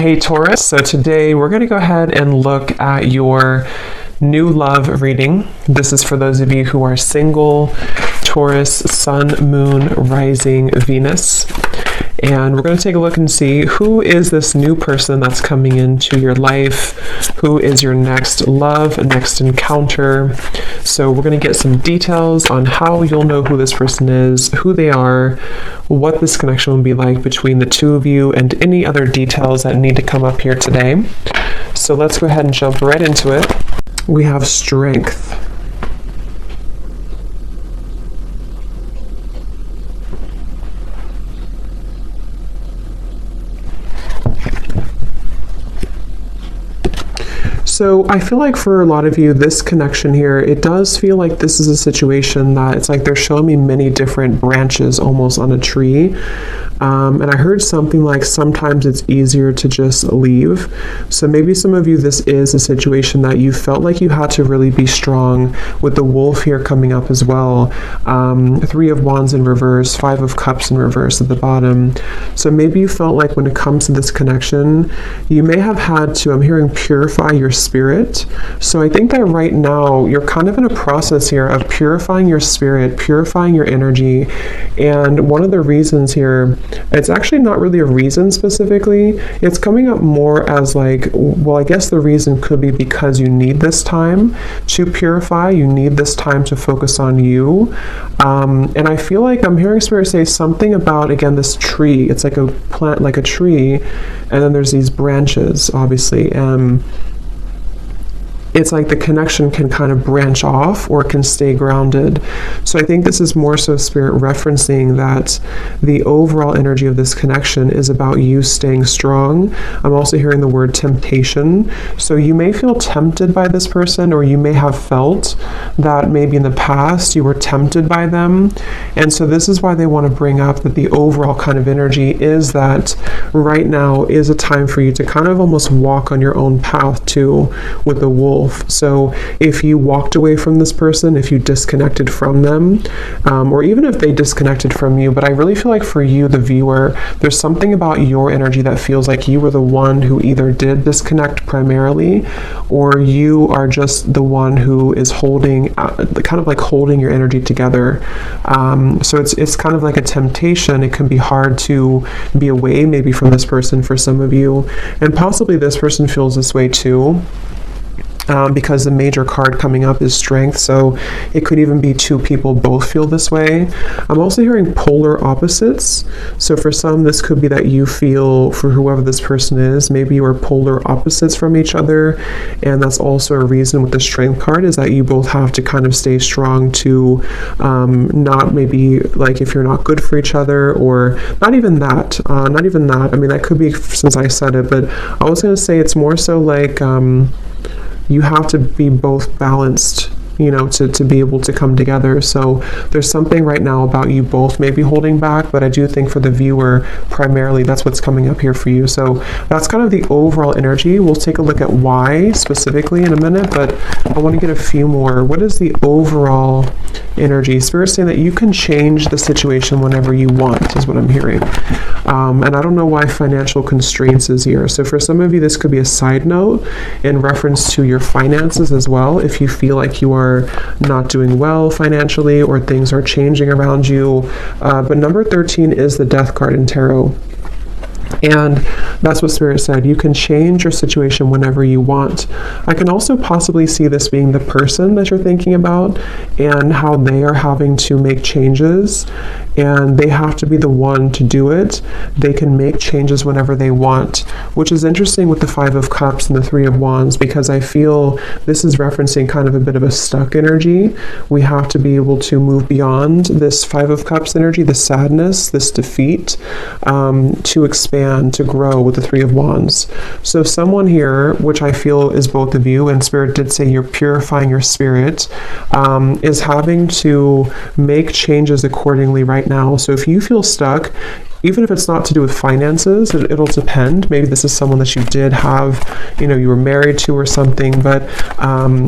Hey Taurus, so today we're going to go ahead and look at your new love reading. This is for those of you who are single, Taurus, Sun, Moon, Rising, Venus. And we're going to take a look and see who is this new person that's coming into your life, who is your next love, next encounter. So we're going to get some details on how you'll know who this person is, who they are, what this connection will be like between the two of you, and any other details that need to come up here today. So let's go ahead and jump right into it. We have strength. So I feel like for a lot of you, this connection here, it does feel like this is a situation that it's like they're showing me many different branches almost on a tree. And I heard something like sometimes it's easier to just leave. So maybe some of you, this is a situation that you felt like you had to really be strong, with the wolf here coming up as well. 3 of Wands in reverse, 5 of Cups in reverse at the bottom. So maybe you felt like when it comes to this connection, you may have had to, I'm hearing, purify your spirit. So I think that right now you're kind of in a process here of purifying your spirit, purifying your energy. And one of the reasons here, it's actually not really a reason specifically. It's coming up more as like, well, I guess the reason could be because you need this time to purify. You need this time to focus on you. And I feel like I'm hearing Spirit say something about, again, this tree. It's like a plant, like a tree. And then there's these branches, obviously. It's like the connection can kind of branch off or can stay grounded. So I think this is more so Spirit referencing that the overall energy of this connection is about you staying strong. I'm also hearing the word temptation. So you may feel tempted by this person, or you may have felt that maybe in the past you were tempted by them. And so this is why they want to bring up that the overall kind of energy is that right now is a time for you to kind of almost walk on your own path too, with the wolf. So if you walked away from this person, if you disconnected from them, or even if they disconnected from you, but I really feel like for you, the viewer, there's something about your energy that feels like you were the one who either did disconnect primarily, or you are just the one who is holding, kind of like holding your energy together. So it's kind of like a temptation. It can be hard to be away maybe from this person for some of you, and possibly this person feels this way too. Because the major card coming up is strength, so it could even be 2 people both feel this way. I'm also hearing polar opposites. So for some, this could be that you feel, for whoever this person is, maybe you are polar opposites from each other, and that's also a reason with the strength card is that you both have to kind of stay strong to not maybe like if you're not good for each other, or not even that. I mean, that could be since I said it, but I was going to say it's more so like you have to be both balanced, you know, to be able to come together. So there's something right now about you both maybe holding back, but I do think for the viewer, primarily, that's what's coming up here for you. So that's kind of the overall energy. We'll take a look at why specifically in a minute, but I want to get a few more. What is the overall energy? Spirit's saying that you can change the situation whenever you want, is what I'm hearing. And I don't know why financial constraints is here. So for some of you, this could be a side note in reference to your finances as well. If you feel like you are not doing well financially, or things are changing around you. But number 13 is the Death card in Tarot. And that's what Spirit said. You can change your situation whenever you want. I can also possibly see this being the person that you're thinking about, and how they are having to make changes, and they have to be the one to do it. They can make changes whenever they want, which is interesting with the 5 of Cups and the 3 of Wands, because I feel this is referencing kind of a bit of a stuck energy. We have to be able to move beyond this 5 of Cups energy, the sadness, this defeat, to expand, to grow with the 3 of Wands. So someone here, which I feel is both of you, and Spirit did say you're purifying your spirit, is having to make changes accordingly right now. So if you feel stuck, even if it's not to do with finances, it'll depend. Maybe this is someone that you did have, you were married to or something, but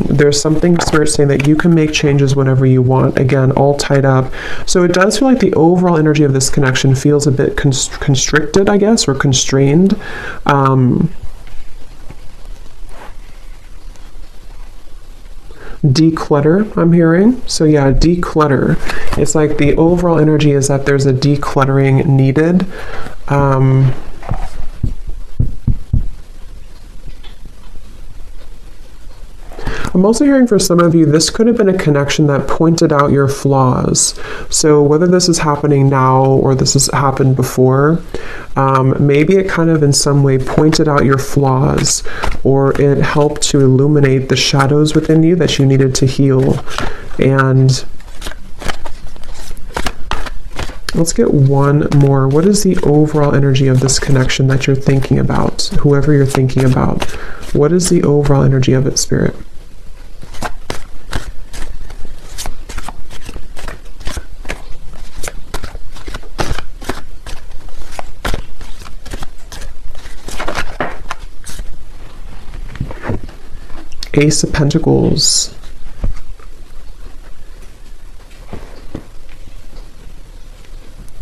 there's something Spirit saying that you can make changes whenever you want. Again, all tied up. So it does feel like the overall energy of this connection feels a bit constricted, I guess, or constrained. Declutter, I'm hearing. So yeah, declutter. It's like the overall energy is that there's a decluttering needed. I'm also hearing for some of you, this could have been a connection that pointed out your flaws. So whether this is happening now or this has happened before, maybe it kind of in some way pointed out your flaws, or it helped to illuminate the shadows within you that you needed to heal. And let's get one more. What is the overall energy of this connection that you're thinking about? Whoever you're thinking about, what is the overall energy of it, Spirit? Ace of Pentacles.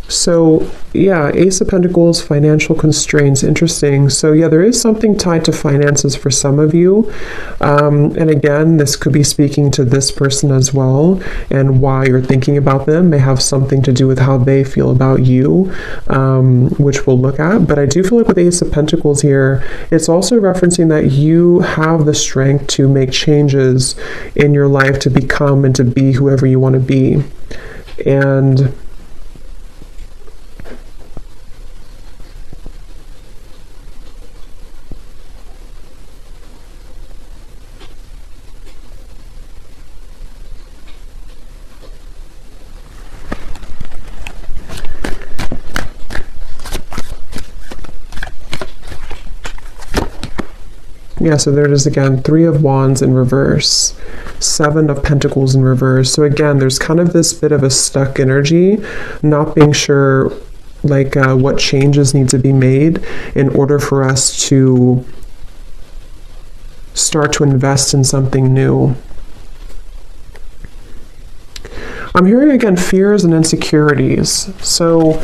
So yeah, Ace of Pentacles, financial constraints, interesting. So yeah, there is something tied to finances for some of you. And again, this could be speaking to this person as well, and why you're thinking about them may have something to do with how they feel about you, which we'll look at. But I do feel like with Ace of Pentacles here, it's also referencing that you have the strength to make changes in your life to become and to be whoever you want to be. And yeah, so there it is again, 3 of Wands in reverse, 7 of Pentacles in reverse. So again, there's kind of this bit of a stuck energy, not being sure like what changes need to be made in order for us to start to invest in something new. I'm hearing again fears and insecurities. So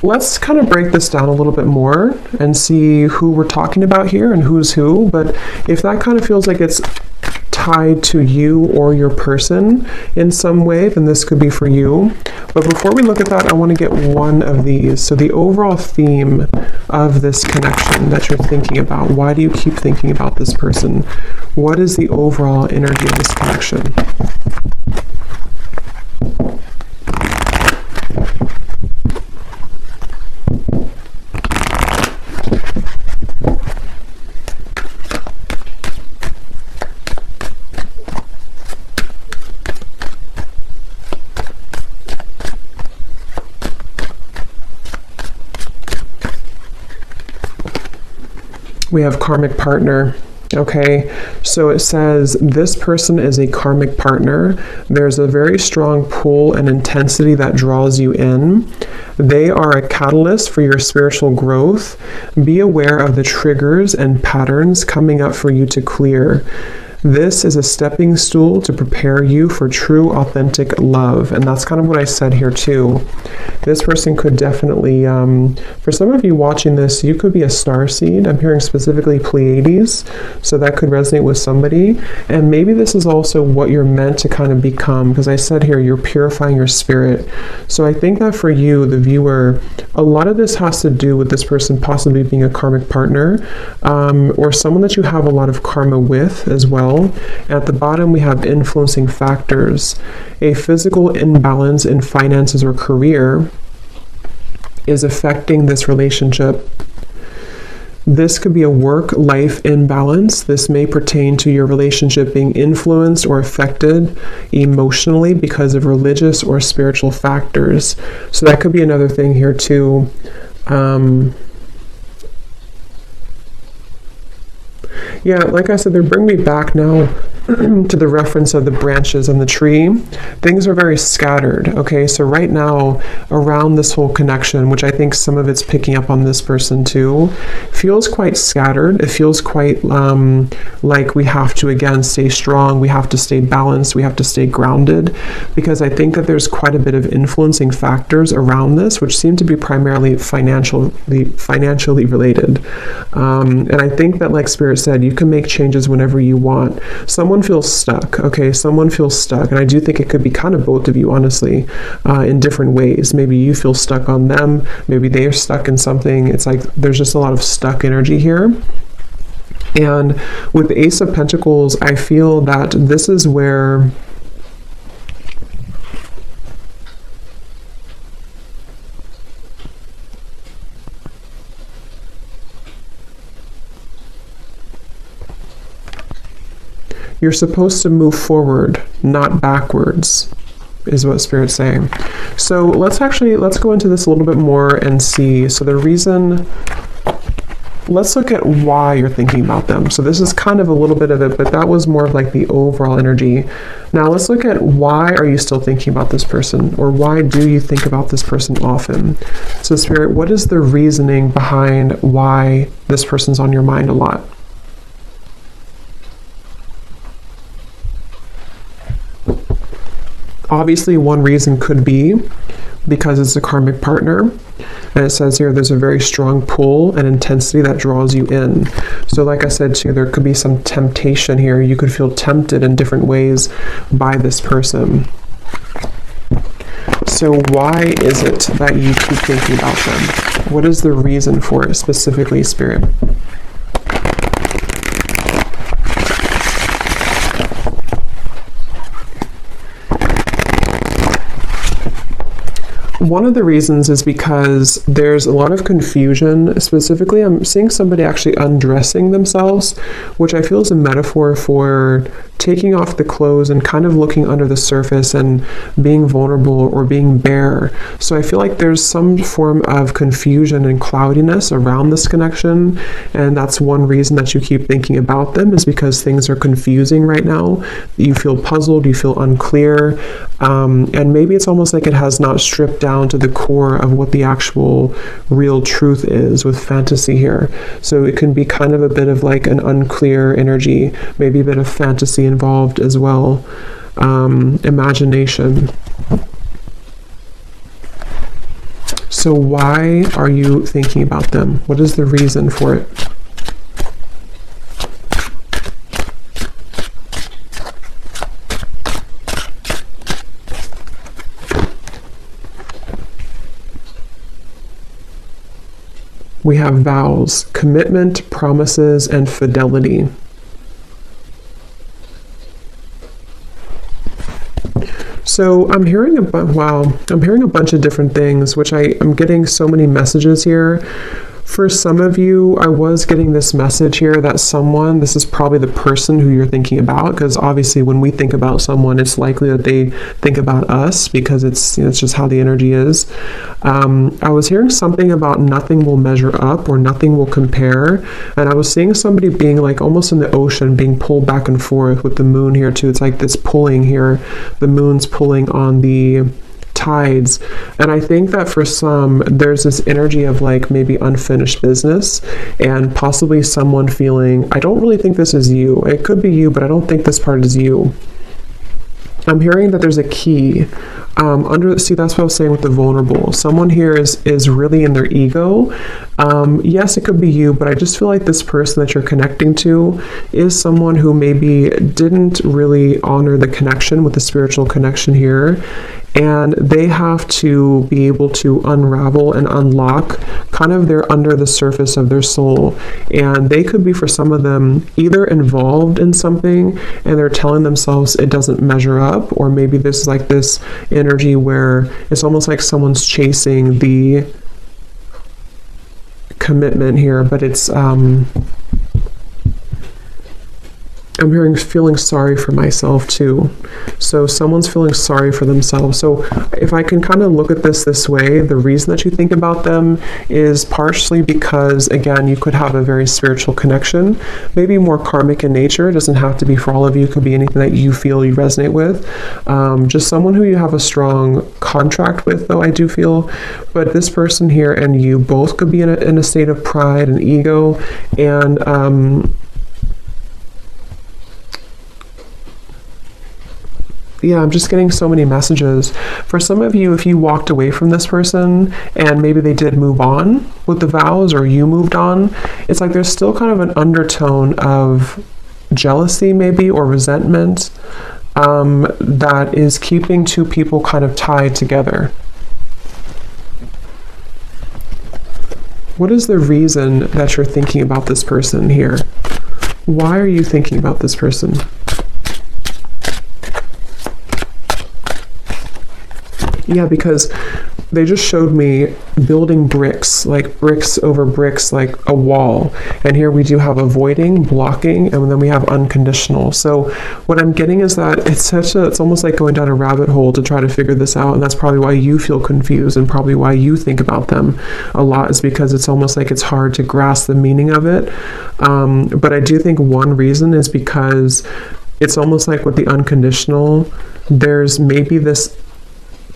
let's kind of break this down a little bit more and see who we're talking about here and who's who. But if that kind of feels like it's tied to you or your person in some way, then this could be for you. But before we look at that, I want to get one of these. So the overall theme of this connection that you're thinking about, why do you keep thinking about this person? What is the overall energy of this connection? We have karmic partner. Okay, so it says this person is a karmic partner. There's a very strong pull and intensity that draws you in. They are a catalyst for your spiritual growth. Be aware of the triggers and patterns coming up for you to clear. This is a stepping stool to prepare you for true, authentic love. And that's kind of what I said here too. This person could definitely, for some of you watching this, you could be a starseed. I'm hearing specifically Pleiades. So that could resonate with somebody. And maybe this is also what you're meant to kind of become. Because I said here, you're purifying your spirit. So I think that for you, the viewer, a lot of this has to do with this person possibly being a karmic partner, or someone that you have a lot of karma with as well. At the bottom, we have influencing factors. A physical imbalance in finances or career is affecting this relationship. This could be a work-life imbalance. This may pertain to your relationship being influenced or affected emotionally because of religious or spiritual factors. So that could be another thing here too. Yeah, like I said, they're bringing me back now to the reference of the branches and the tree, things are very scattered. Okay, so right now, around this whole connection, which I think some of it's picking up on this person too, feels quite scattered. It feels quite like we have to, again, stay strong, we have to stay balanced, we have to stay grounded, because I think that there's quite a bit of influencing factors around this, which seem to be primarily financially related. And I think that, like Spirit said, you can make changes whenever you want. Someone feels stuck, okay? Someone feels stuck. And I do think it could be kind of both of you, honestly, in different ways. Maybe you feel stuck on them. Maybe they are stuck in something. It's like there's just a lot of stuck energy here. And with the Ace of Pentacles, I feel that this is where you're supposed to move forward, not backwards, is what Spirit's saying. So let's go into this a little bit more and see. So the reason, let's look at why you're thinking about them. So this is kind of a little bit of it, but that was more of like the overall energy. Now let's look at why are you still thinking about this person, or why do you think about this person often? So Spirit, what is the reasoning behind why this person's on your mind a lot? Obviously, one reason could be because it's a karmic partner. And it says here there's a very strong pull and intensity that draws you in. So like I said too, there could be some temptation here. You could feel tempted in different ways by this person. So why is it that you keep thinking about them? What is the reason for it specifically, Spirit? One of the reasons is because there's a lot of confusion. Specifically, I'm seeing somebody actually undressing themselves, which I feel is a metaphor for taking off the clothes and kind of looking under the surface and being vulnerable or being bare. So I feel like there's some form of confusion and cloudiness around this connection, and that's one reason that you keep thinking about them, is because things are confusing right now. You feel puzzled, you feel unclear, and maybe it's almost like it has not stripped down to the core of what the actual real truth is with fantasy here. So it can be kind of a bit of like an unclear energy, maybe a bit of fantasy involved as well, imagination. So why are you thinking about them? What is the reason for it? We have vows, commitment, promises, and fidelity. So I'm hearing a bunch of different things, which I'm getting so many messages here. For some of you, I was getting this message here that this is probably the person who you're thinking about, because obviously when we think about someone, it's likely that they think about us, because it's just how the energy is. I was hearing something about nothing will measure up or nothing will compare, and I was seeing somebody being like almost in the ocean, being pulled back and forth with the moon here too. It's like this pulling here. The moon's pulling on the tides, and I think that for some there's this energy of like maybe unfinished business, and possibly someone feeling, I don't really think this is you. It could be you, but I don't think this part is you. I'm hearing that there's a key see, that's what I was saying with the vulnerable. Someone here is really in their ego. Yes, it could be you, but I just feel like this person that you're connecting to is someone who maybe didn't really honor the connection with the spiritual connection here, and they have to be able to unravel and unlock kind of their under the surface of their soul. And they could be, for some of them, either involved in something and they're telling themselves it doesn't measure up, or maybe this is like this energy where it's almost like someone's chasing the commitment here, but it's I'm hearing feeling sorry for myself too. So someone's feeling sorry for themselves. So if I can kind of look at this way, the reason that you think about them is partially because, again, you could have a very spiritual connection, maybe more karmic in nature. It doesn't have to be for all of you. It could be anything that you feel you resonate with. Just someone who you have a strong contract with, though, I do feel. But this person here and you both could be in a state of pride and ego, and yeah, I'm just getting so many messages. For some of you, if you walked away from this person and maybe they did move on with the vows, or you moved on, it's like there's still kind of an undertone of jealousy maybe, or resentment, that is keeping two people kind of tied together. What is the reason that you're thinking about this person here? Why are you thinking about this person? Yeah, because they just showed me building bricks, like bricks over bricks, like a wall. And here we do have avoiding, blocking, and then we have unconditional. So what I'm getting is that it's almost like going down a rabbit hole to try to figure this out. And that's probably why you feel confused, and probably why you think about them a lot, is because it's almost like it's hard to grasp the meaning of it. But I do think one reason is because it's almost like with the unconditional, there's maybe this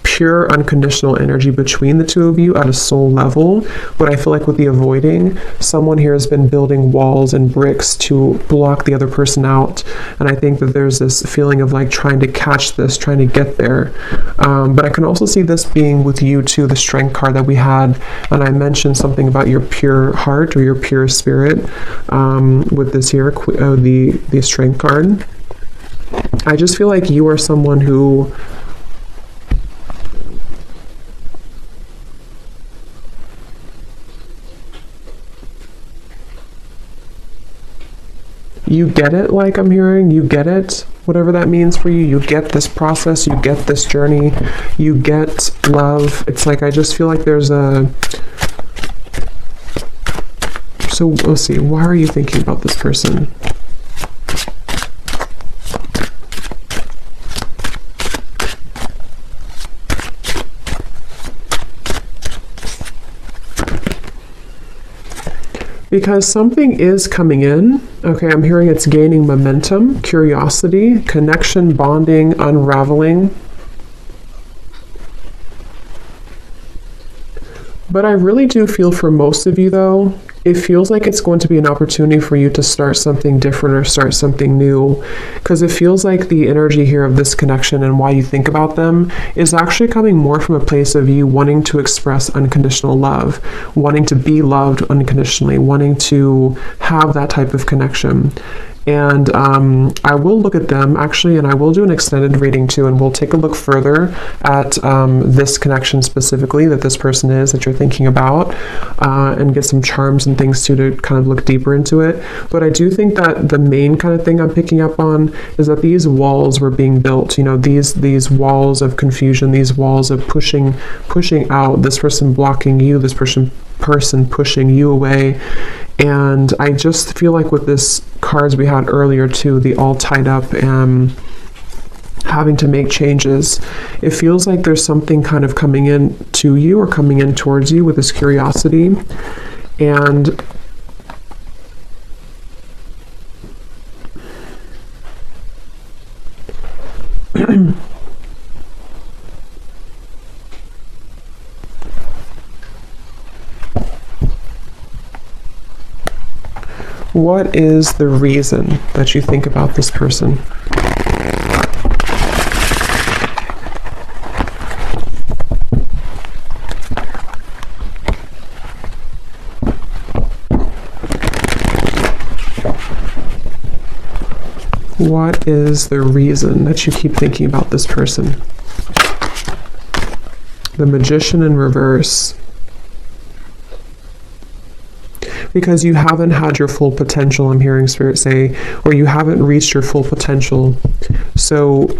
pure unconditional energy between the two of you at a soul level. But I feel like with the avoiding, someone here has been building walls and bricks to block the other person out. And I think that there's this feeling of like trying to catch this, trying to get there. But I can also see this being with you too, the strength card that we had. And I mentioned something about your pure heart or your pure spirit with this here, the strength card. I just feel like you are someone who you get it, like I'm hearing, you get it, whatever that means for you. You get this process, you get this journey, you get love. It's like, I just feel like there's a... So let's see, why are you thinking about this person? Because something is coming in. Okay, I'm hearing it's gaining momentum, curiosity, connection, bonding, unraveling. But I really do feel for most of you, though, it feels like it's going to be an opportunity for you to start something different or start something new, because it feels like the energy here of this connection and why you think about them is actually coming more from a place of you wanting to express unconditional love, wanting to be loved unconditionally, wanting to have that type of connection. And I will look at them actually, and I will do an extended reading too, and we'll take a look further at this connection specifically that this person is that you're thinking about, and get some charms and things too to kind of look deeper into it. But I do think that the main kind of thing I'm picking up on is that these walls were being built, you know, these walls of confusion, these walls of pushing out, this person blocking you, this person pushing you away. And I just feel like with this cards we had earlier too, the all tied up and having to make changes, it feels like there's something kind of coming in to you or coming in towards you with this curiosity. And what is the reason that you think about this person? What is the reason that you keep thinking about this person? The Magician in reverse. Because you haven't had your full potential, I'm hearing Spirit say, or you haven't reached your full potential. So,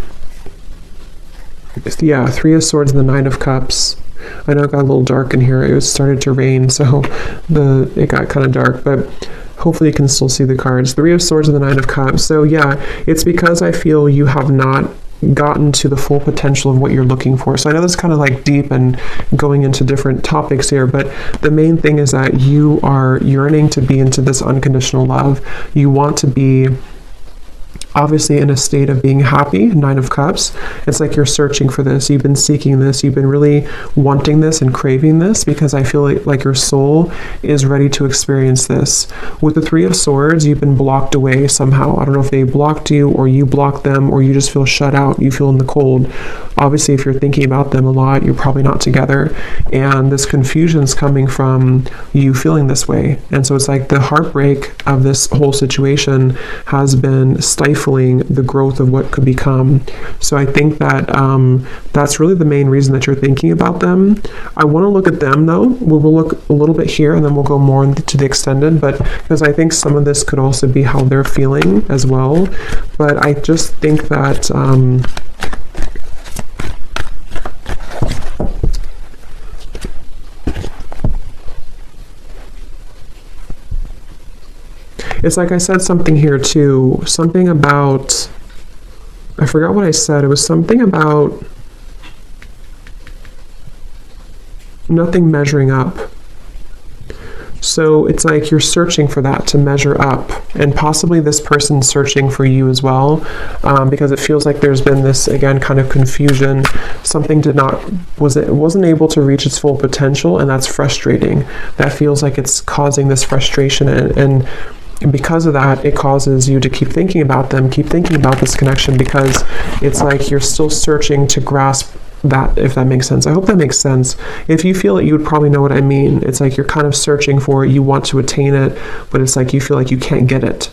yeah, Three of Swords and the Nine of Cups. I know it got a little dark in here. It started to rain, so it got kind of dark. But Hopefully you can still see the cards. Three of Swords and the Nine of Cups. So yeah, it's because I feel you have not gotten to the full potential of what you're looking for. So I know that's kind of like deep and going into different topics here, but the main thing is that you are yearning to be into this unconditional love. You want to be obviously in a state of being happy. Nine of Cups. It's like you're searching for this. You've been seeking this. You've been really wanting this and craving this, because I feel like your soul is ready to experience this. With the Three of Swords, you've been blocked away somehow. I don't know if they blocked you or you blocked them, or you just feel shut out. You feel in the cold. Obviously, if you're thinking about them a lot, you're probably not together. And this confusion is coming from you feeling this way. And so it's like the heartbreak of this whole situation has been stifling the growth of what could become. So I think that that's really the main reason that you're thinking about them. I want to look at them though. We'll look a little bit here and then we'll go more into the extended, but because I think some of this could also be how they're feeling as well. But I just think that it's like I said something here too, something about, I forgot what I said. It was something about nothing measuring up. So it's like you're searching for that to measure up, and possibly this person's searching for you as well, because it feels like there's been this, again, kind of confusion. Something wasn't able to reach its full potential, and that's frustrating. That feels like it's causing this frustration, and because of that, it causes you to keep thinking about them, keep thinking about this connection, because it's like you're still searching to grasp that, if that makes sense. I hope that makes sense. If you feel it, you would probably know what I mean. It's like you're kind of searching for it, you want to attain it, but it's like you feel like you can't get it.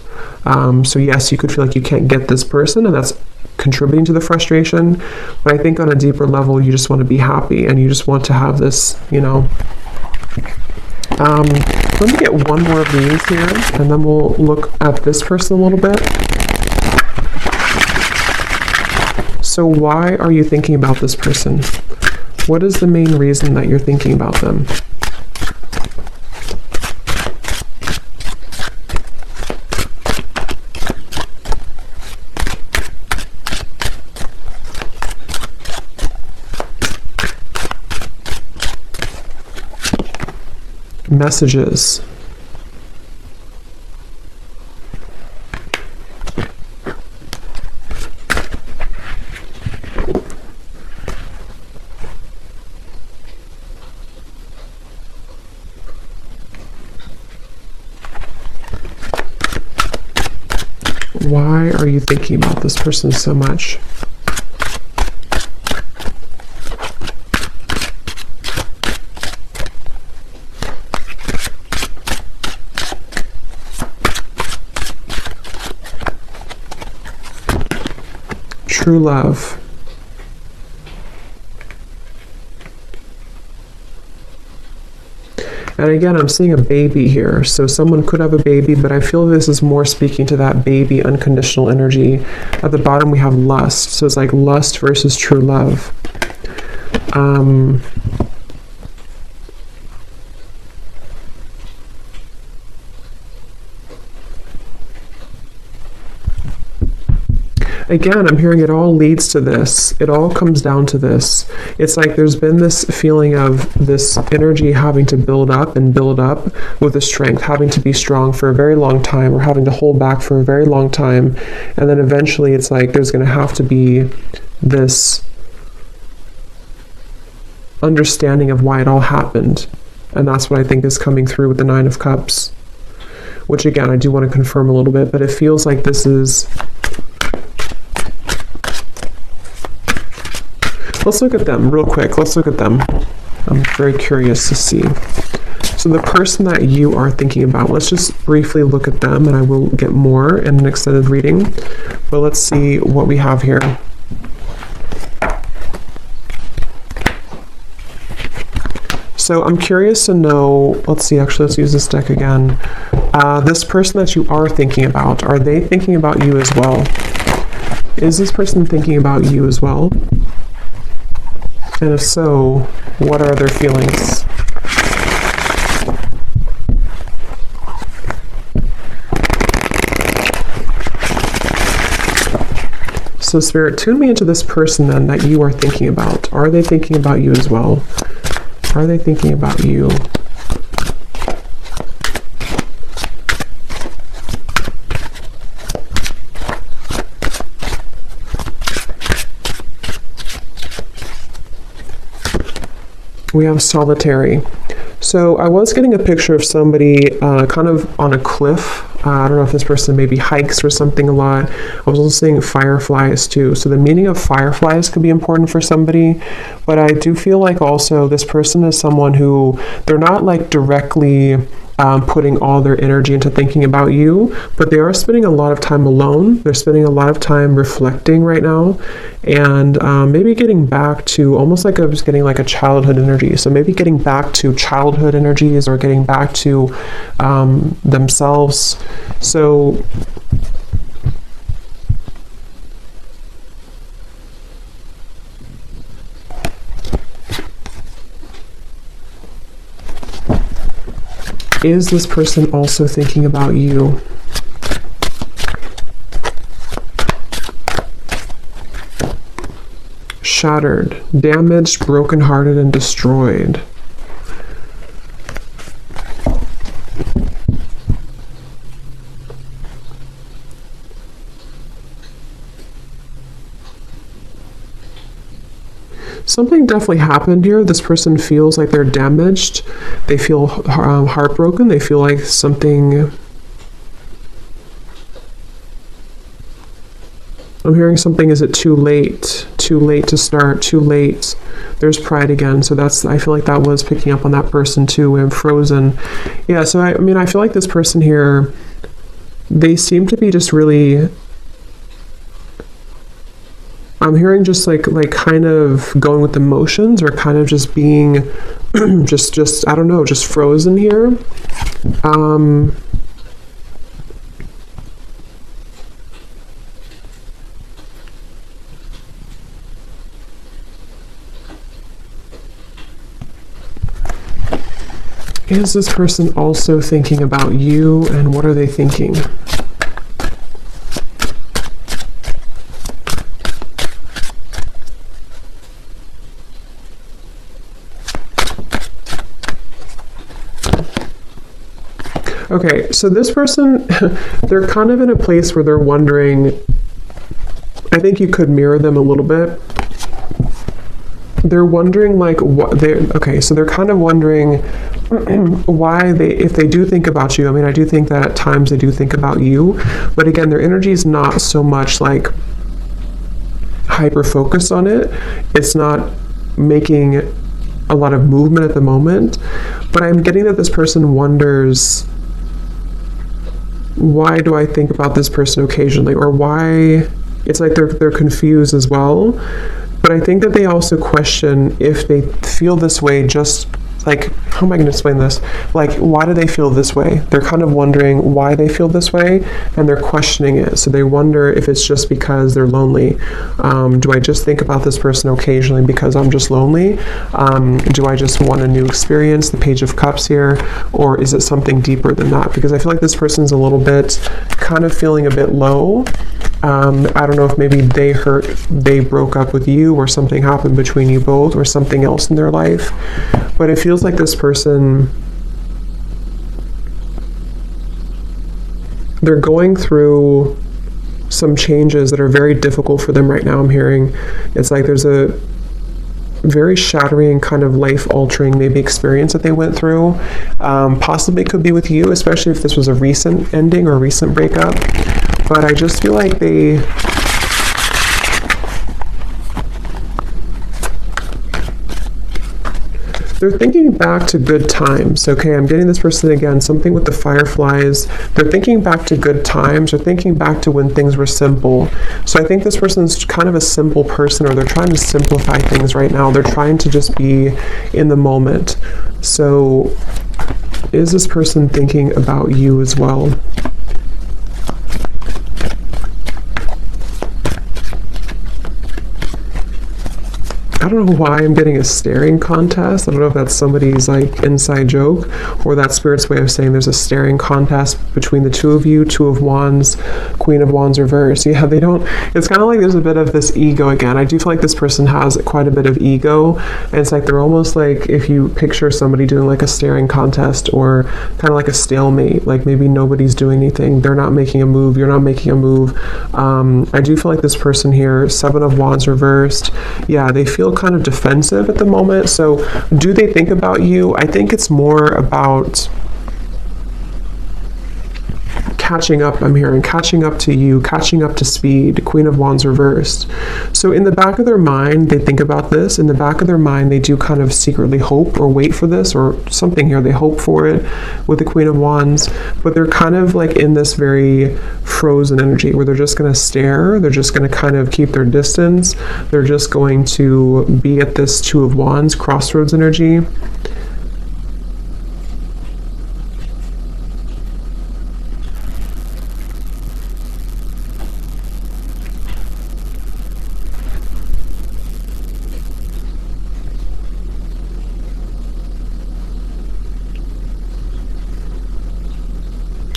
So yes, you could feel like you can't get this person, and that's contributing to the frustration. But I think on a deeper level, you just want to be happy, and you just want to have this, you know. Let me get one more of these here, and then we'll look at this person a little bit. So why are you thinking about this person? What is the main reason that you're thinking about them? Messages. Why are you thinking about this person so much? True love. And again, I'm seeing a baby here. So someone could have a baby, but I feel this is more speaking to that baby unconditional energy. At the bottom, we have lust. So it's like lust versus true love. Again, I'm hearing it all leads to this. It all comes down to this. It's like there's been this feeling of this energy having to build up with the strength, having to be strong for a very long time, or having to hold back for a very long time. And then eventually it's like there's going to have to be this understanding of why it all happened. And that's what I think is coming through with the Nine of Cups. Which again, I do want to confirm a little bit, but it feels like this is... Let's look at them real quick. Let's look at them. I'm very curious to see. So the person that you are thinking about, let's just briefly look at them, and I will get more in an extended reading. But let's see what we have here. So I'm curious to know, let's see, actually, let's use this deck again. This person that you are thinking about, are they thinking about you as well? Is this person thinking about you as well? And if so, what are their feelings? So Spirit, tune me into this person then that you are thinking about. Are they thinking about you as well? Are they thinking about you? We have solitary. So I was getting a picture of somebody kind of on a cliff. I don't know if this person maybe hikes or something a lot. I was also seeing fireflies too. So the meaning of fireflies could be important for somebody. But I do feel like also this person is someone who, they're not like directly putting all their energy into thinking about you, but they are spending a lot of time alone. They're spending a lot of time reflecting right now, and maybe getting back to almost like I was getting like a childhood energy. So maybe getting back to childhood energies or getting back to themselves. So is this person also thinking about you? Shattered, damaged, brokenhearted, and destroyed. Something definitely happened here. This person feels like they're damaged. They feel heartbroken. They feel like something... I'm hearing something, is it too late? Too late to start, too late. There's pride again. So that's, I feel like that was picking up on that person too. I'm frozen. Yeah, so I mean, I feel like this person here, they seem to be just really... I'm hearing just like kind of going with emotions, or kind of just being just I don't know, just frozen here. Is this person also thinking about you, and what are they thinking? Okay, so this person, they're kind of in a place where they're wondering, I think you could mirror them a little bit. They're wondering like what they're, okay, so they're kind of wondering why they, if they do think about you, I mean, I do think that at times they do think about you, but again, their energy is not so much like hyper focused on it. It's not making a lot of movement at the moment, but I'm getting that this person wonders, why do I think about this person occasionally, or why, it's like they're confused as well. But I think that they also question if they feel this way, just like, how am I going to explain this? Like, why do they feel this way? They're kind of wondering why they feel this way, and they're questioning it. So they wonder if it's just because they're lonely. Do I just think about this person occasionally because I'm just lonely? Do I just want a new experience, the Page of Cups here? Or is it something deeper than that? Because I feel like this person's a little bit, kind of feeling a bit low. I don't know if maybe they broke up with you, or something happened between you both, or something else in their life. But it feels like this person, they're going through some changes that are very difficult for them right now. I'm hearing it's like there's a very shattering, kind of life-altering maybe experience that they went through. Possibly it could be with you, especially if this was a recent ending or a recent breakup. But I just feel like they're thinking back to good times. Okay, I'm getting this person again, something with the fireflies. They're thinking back to good times. They're thinking back to when things were simple. So I think this person's kind of a simple person, or they're trying to simplify things right now. They're trying to just be in the moment. So is this person thinking about you as well? I don't know why I'm getting a staring contest. I don't know if that's somebody's like inside joke or that Spirit's way of saying there's a staring contest between the two of you. Two of Wands, Queen of Wands reversed. Yeah, they don't, it's kind of like there's a bit of this ego again. I do feel like this person has quite a bit of ego, and it's like they're almost like, if you picture somebody doing like a staring contest or kind of like a stalemate, like maybe nobody's doing anything, they're not making a move, you're not making a move. I do feel like this person here, Seven of Wands reversed, yeah, they feel kind of defensive at the moment. So do they think about you? I think it's more about catching up. I'm hearing catching up to you, catching up to speed. Queen of Wands reversed. So in the back of their mind, they think about this. In the back of their mind, they do kind of secretly hope or wait for this or something here. They hope for it with the Queen of Wands, but they're kind of like in this very frozen energy where they're just going to stare. They're just going to kind of keep their distance. They're just going to be at this Two of Wands crossroads energy.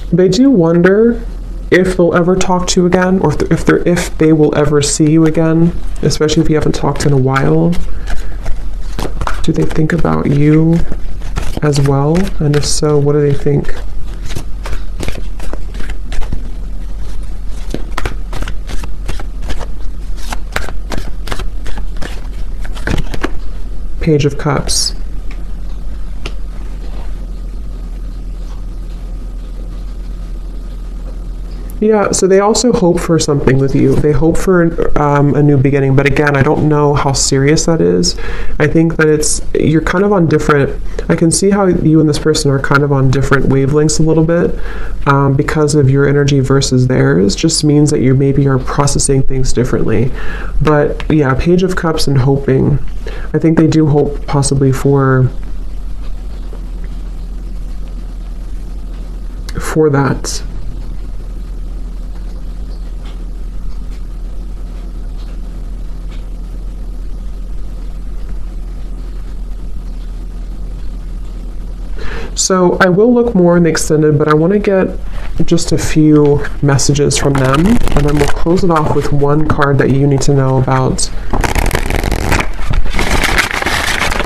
They do wonder if they'll ever talk to you again, or if they will ever see you again, especially if you haven't talked in a while. Do they think about you as well? And if so, what do they think? Page of Cups. Yeah, so they also hope for something with you. They hope for a new beginning, but again, I don't know how serious that is. I think that you're kind of on different, I can see how you and this person are kind of on different wavelengths a little bit because of your energy versus theirs. Just means that you maybe are processing things differently. But yeah, Page of Cups and hoping. I think they do hope possibly for that. So I will look more in the extended, but I want to get just a few messages from them, and then we'll close it off with one card that you need to know about,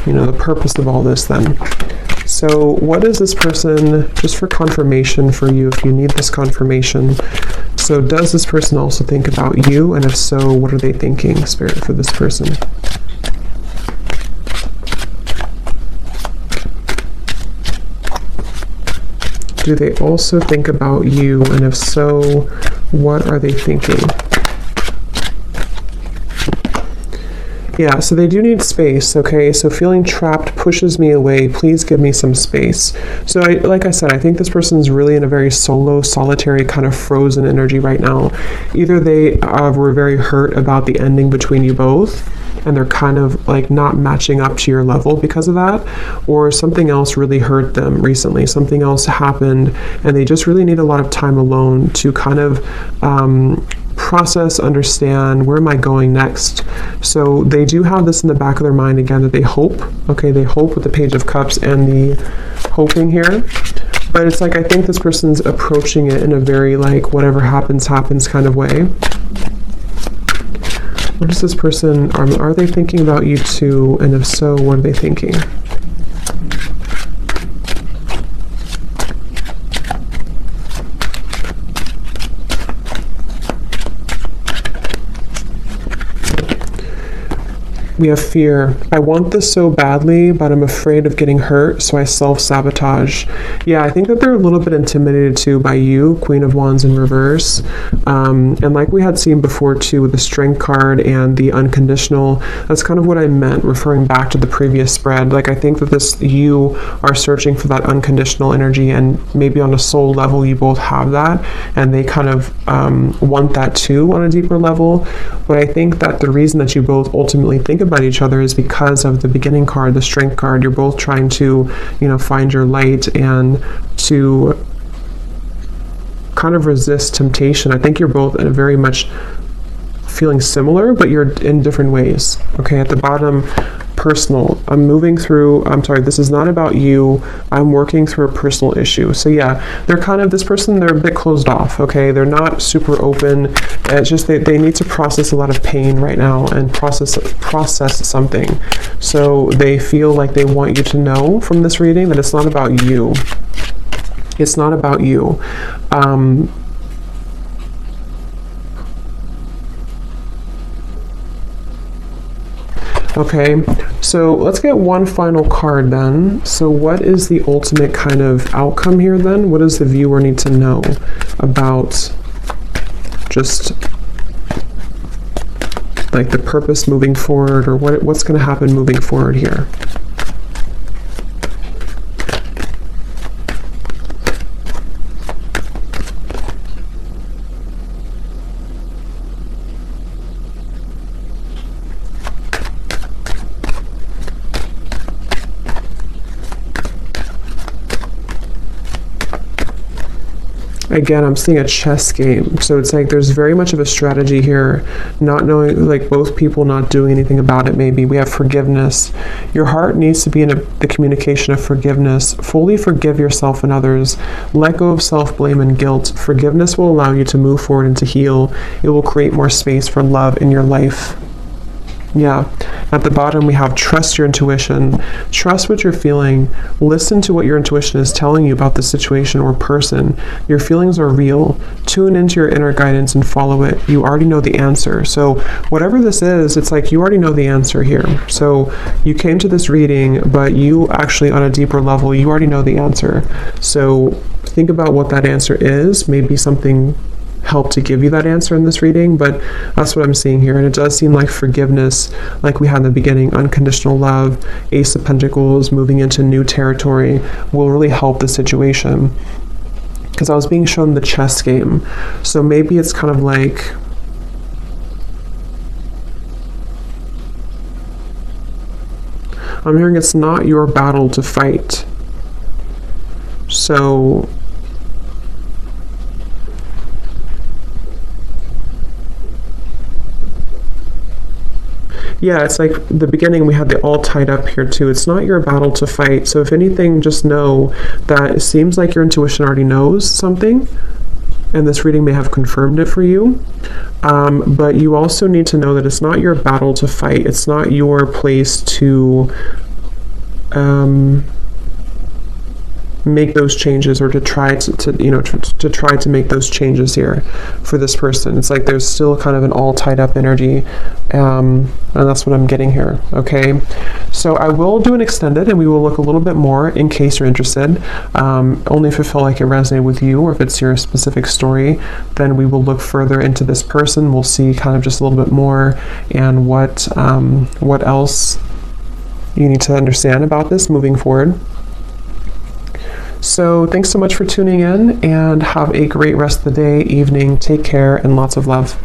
the purpose of all this then. So what is this person, just for confirmation for you, if you need this confirmation. So does this person also think about you? And if so, what are they thinking, Spirit, for this person? Do they also think about you? And if so, what are they thinking? Yeah, so they do need space, okay? So feeling trapped pushes me away. Please give me some space. So like I said, I think this person's really in a very solitary, kind of frozen energy right now. Either they were very hurt about the ending between you both, and they're kind of like not matching up to your level because of that, or something else really hurt them recently. Something else happened, and they just really need a lot of time alone to kind of process, understand, where am I going next? So they do have this in the back of their mind again, that they hope, okay, they hope with the Page of Cups and the hoping here. But it's like, I think this person's approaching it in a very like, whatever happens, happens kind of way. What is this person, are they thinking about you too? And if so, what are they thinking? We have fear. I want this so badly, but I'm afraid of getting hurt, so I self-sabotage. Yeah, I think that they're a little bit intimidated too by you, Queen of Wands in reverse. And like we had seen before too with the Strength card and the unconditional, that's kind of what I meant, referring back to the previous spread. Like I think that you are searching for that unconditional energy, and maybe on a soul level you both have that, and they kind of want that too on a deeper level. But I think that the reason that you both ultimately think about each other is because of the beginning card, the Strength card. You're both trying to, find your light and to kind of resist temptation. I think you're both in a very much feeling similar, but you're in different ways. Okay, at the bottom, personal. This is not about you. I'm working through a personal issue. So yeah, they're kind of, this person, they're a bit closed off, okay? They're not super open. It's just they need to process a lot of pain right now and process something. So they feel like they want you to know from this reading that it's not about you. It's not about you. Okay, so let's get one final card then. So what is the ultimate kind of outcome here then? What does the viewer need to know about just like the purpose moving forward, or what's going to happen moving forward here? Again, I'm seeing a chess game. So it's like there's very much of a strategy here, not knowing, like both people not doing anything about it maybe. We have forgiveness. Your heart needs to be in the communication of forgiveness. Fully forgive yourself and others. Let go of self-blame and guilt. Forgiveness will allow you to move forward and to heal. It will create more space for love in your life. Yeah. At the bottom, we have trust your intuition. Trust what you're feeling. Listen to what your intuition is telling you about the situation or person. Your feelings are real. Tune into your inner guidance and follow it. You already know the answer. So whatever this is, it's like you already know the answer here. So you came to this reading, but you actually, on a deeper level, you already know the answer. So think about what that answer is. Maybe something help to give you that answer in this reading, but that's what I'm seeing here. And it does seem like forgiveness, like we had in the beginning, unconditional love, Ace of Pentacles, moving into new territory will really help the situation. Because I was being shown the chess game. So maybe it's kind of like, I'm hearing it's not your battle to fight. So yeah, it's like the beginning, we had the all tied up here too. It's not your battle to fight. So if anything, just know that it seems like your intuition already knows something, and this reading may have confirmed it for you. But you also need to know that it's not your battle to fight. It's not your place to make those changes, or to try to try to make those changes here for this person. It's like there's still kind of an all tied up energy, and that's what I'm getting here. Okay, so I will do an extended, and we will look a little bit more in case you're interested. Only if it felt like it resonated with you, or if it's your specific story, then we will look further into this person. We'll see kind of just a little bit more, and what else you need to understand about this moving forward. So thanks so much for tuning in, and have a great rest of the day, evening. Take care, and lots of love.